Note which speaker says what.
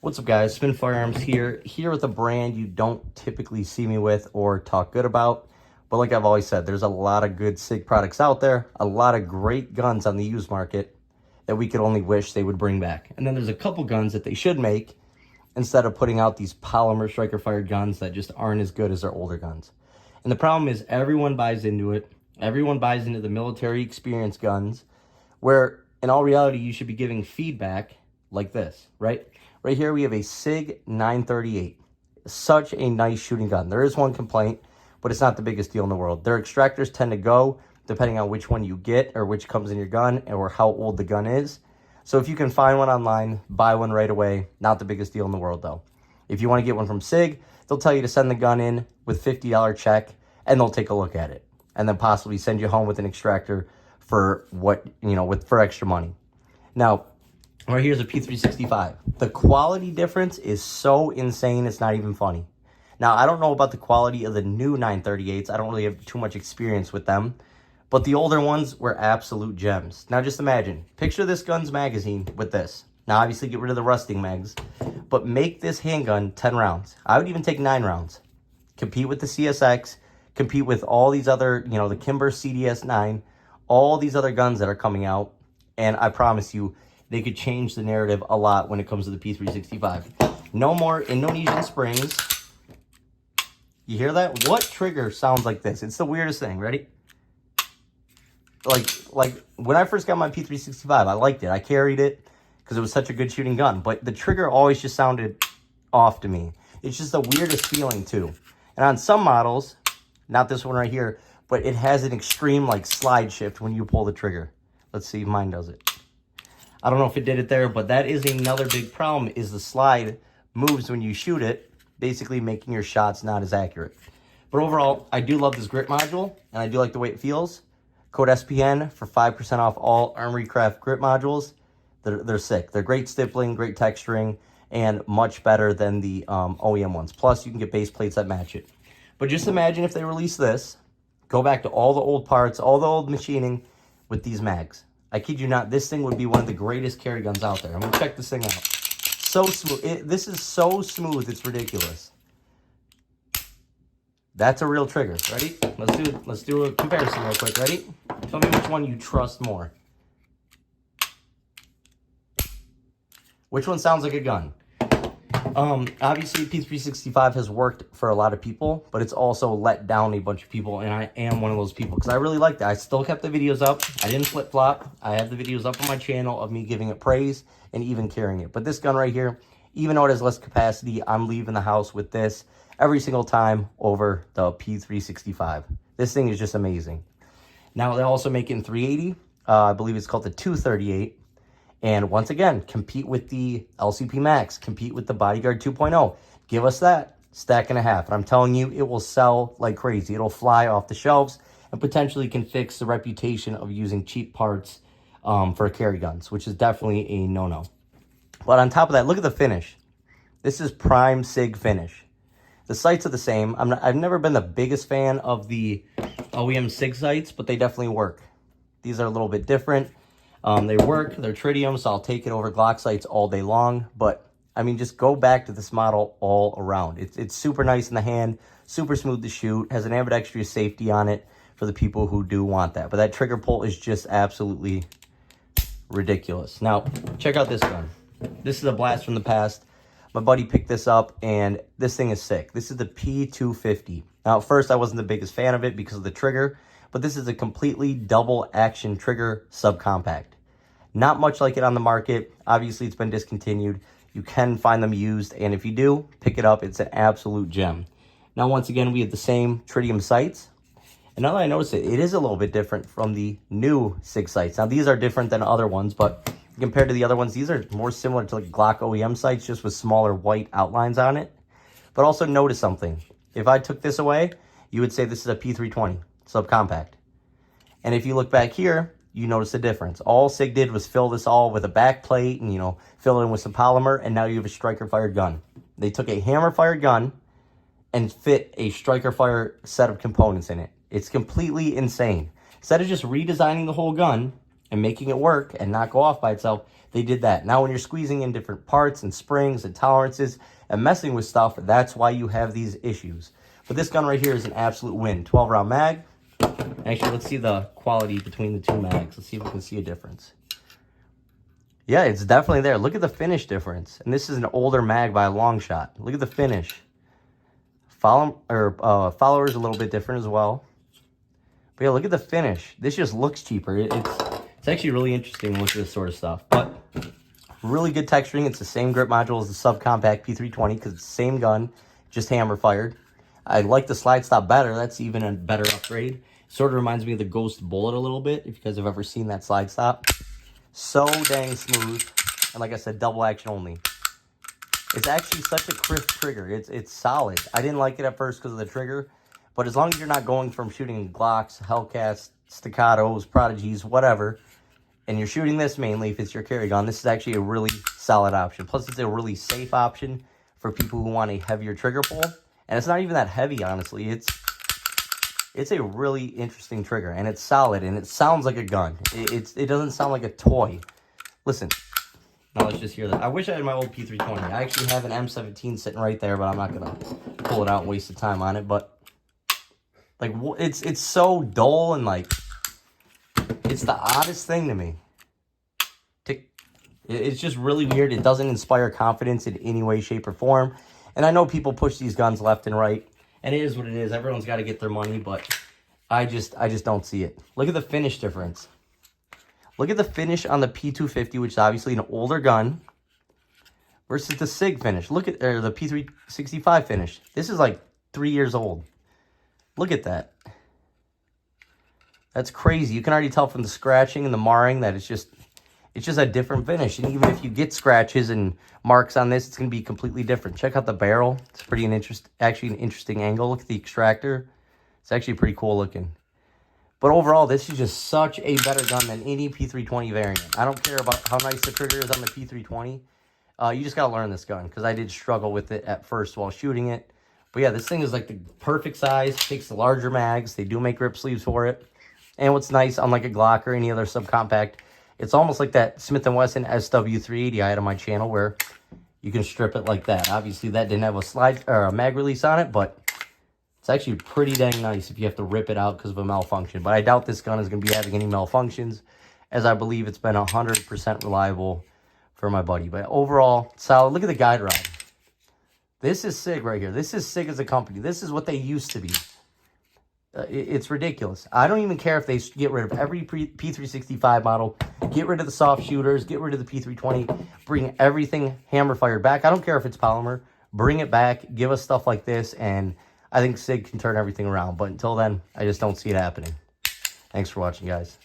Speaker 1: What's up, guys? Spin Firearms here with a brand you don't typically see me with or talk good about. But like I've always said, there's a lot of good SIG products out there, a lot of great guns on the used market that we could only wish they would bring back. And then there's a couple guns that they should make instead of putting out these polymer striker-fired guns that just aren't as good as their older guns. And the problem is everyone buys into it. Everyone buys into the military experience guns, where in all reality, you should be giving feedback like this, right? Right here, we have a SIG 938. Such a nice shooting gun. There is one complaint, but it's not the biggest deal in the world. Their extractors tend to go, depending on which one you get or which comes in your gun or how old the gun is. So if you can find one online, buy one right away. Not the biggest deal in the world, though. If you want to get one from SIG, they'll tell you to send the gun in with $50 check, and they'll take a look at it, and then possibly send you home with an extractor for for extra money. Now, right here's a P365. The quality difference is so insane, it's not even funny. Now, I don't know about the quality of the new 938s. I don't really have too much experience with them. But the older ones were absolute gems. Now, just imagine. Picture this gun's magazine with this. Now, obviously, get rid of the rusting mags. But make this handgun 10 rounds. I would even take 9 rounds. Compete with the CSX. Compete with all these other, the Kimber CDS9. All these other guns that are coming out. And I promise you, they could change the narrative a lot when it comes to the P365. No more Indonesian springs. You hear that? What trigger sounds like this? It's the weirdest thing. Ready? Like when I first got my P365, I liked it. I carried it because it was such a good shooting gun. But the trigger always just sounded off to me. It's just the weirdest feeling too. And on some models, not this one right here, but it has an extreme slide shift when you pull the trigger. Let's see if mine does it. I don't know if it did it there, but that is another big problem, is the slide moves when you shoot it, basically making your shots not as accurate. But overall, I do love this grip module, and I do like the way it feels. Code SPN for 5% off all Armory Craft grip modules. They're sick. They're great stippling, great texturing, and much better than the OEM ones. Plus, you can get base plates that match it. But just imagine if they release this, go back to all the old parts, all the old machining with these mags. I kid you not, this thing would be one of the greatest carry guns out there. I'm going to check this thing out. So smooth. This is so smooth, it's ridiculous. That's a real trigger. Ready? Let's do a comparison real quick. Ready? Tell me which one you trust more. Which one sounds like a gun? Obviously, P365 has worked for a lot of people, but it's also let down a bunch of people, and I am one of those people because I really liked it. I still kept the videos up. I didn't flip-flop. I have the videos up on my channel of me giving it praise and even carrying it. But this gun right here, even though it has less capacity, I'm leaving the house with this every single time over the P365. This thing is just amazing. Now, they also make it in 380. I believe it's called the 238. And once again, compete with the LCP Max, compete with the Bodyguard 2.0. Give us that stack and a half. And I'm telling you, it will sell like crazy. It'll fly off the shelves and potentially can fix the reputation of using cheap parts for carry guns, which is definitely a no-no. But on top of that, look at the finish. This is prime SIG finish. The sights are the same. I've never been the biggest fan of the OEM SIG sights, but they definitely work. These are a little bit different. They work, they're tritium, so I'll take it over Glock sights all day long. But, I mean, just go back to this model all around. It's super nice in the hand, super smooth to shoot, has an ambidextrous safety on it for the people who do want that. But that trigger pull is just absolutely ridiculous. Now, check out this gun. This is a blast from the past. My buddy picked this up, and this thing is sick. This is the P250. Now, at first, I wasn't the biggest fan of it because of the trigger, but this is a completely double action trigger subcompact. Not much like it on the market. Obviously, it's been discontinued. You can find them used, and if you do, pick it up. It's an absolute gem. Now, once again, we have the same tritium sights. And now that I notice it, it is a little bit different from the new SIG sights. Now, these are different than other ones, but compared to the other ones, these are more similar to Glock OEM sights, just with smaller white outlines on it. But also notice something. If I took this away, you would say this is a P320 subcompact. And if you look back here, you notice the difference. All SIG did was fill this all with a back plate and, fill it in with some polymer, and now you have a striker-fired gun. They took a hammer-fired gun and fit a striker-fire set of components in it. It's completely insane. Instead of just redesigning the whole gun, and making it work and not go off by itself, they did that. Now, when you're squeezing in different parts and springs and tolerances and messing with stuff, that's why you have these issues. But this gun right here is an absolute win. 12-round mag. Actually, let's see the quality between the two mags. Let's see if we can see a difference. Yeah, it's definitely there. Look at the finish difference. And this is an older mag by a long shot. Look at the finish. Follower is a little bit different as well. But yeah, look at the finish. This just looks cheaper. It's actually really interesting to look at this sort of stuff. But really good texturing. It's the same grip module as the subcompact P320 because it's the same gun, just hammer fired. I like the slide stop better. That's even a better upgrade. Sort of reminds me of the Ghost Bullet a little bit, if you guys have ever seen that slide stop. So dang smooth. And like I said, double action only. It's actually such a crisp trigger. It's solid. I didn't like it at first because of the trigger. But as long as you're not going from shooting Glocks, Hellcats, Staccatos, Prodigies, whatever, and you're shooting this mainly, if it's your carry gun, this is actually a really solid option. Plus, it's a really safe option for people who want a heavier trigger pull. And it's not even that heavy, honestly. It's a really interesting trigger, and it's solid, and it sounds like a gun. It doesn't sound like a toy. Listen. Now let's just hear that. I wish I had my old P320. I actually have an M17 sitting right there, but I'm not going to pull it out and waste the time on it. But, like, it's so dull, and, like, it's the oddest thing to me. It's just really weird. It doesn't inspire confidence in any way, shape, or form. And I know people push these guns left and right. And it is what it is. Everyone's got to get their money, but I just don't see it. Look at the finish difference. Look at the finish on the P250, which is obviously an older gun, versus the SIG finish. Look at the P365 finish. This is like 3 years old. Look at that. That's crazy. You can already tell from the scratching and the marring that it's just a different finish. And even if you get scratches and marks on this, it's going to be completely different. Check out the barrel. It's pretty an interesting angle. Look at the extractor. It's actually pretty cool looking. But overall, this is just such a better gun than any P320 variant. I don't care about how nice the trigger is on the P320. You just got to learn this gun because I did struggle with it at first while shooting it. But yeah, this thing is like the perfect size. Takes the larger mags. They do make grip sleeves for it. And what's nice, unlike a Glock or any other subcompact, it's almost like that Smith & Wesson SW380 I had on my channel where you can strip it like that. Obviously, that didn't have a slide or a mag release on it, but it's actually pretty dang nice if you have to rip it out because of a malfunction. But I doubt this gun is going to be having any malfunctions, as I believe it's been 100% reliable for my buddy. But overall, solid. Look at the guide rod. This is SIG right here. This is SIG as a company. This is what they used to be. It's ridiculous. I don't even care if they get rid of every P365 model, get rid of the soft shooters, get rid of the P320, bring everything hammer fired back. I don't care if it's polymer. Bring it back. Give us stuff like this, and I think SIG can turn everything around. But until then, I just don't see it happening. Thanks for watching, guys.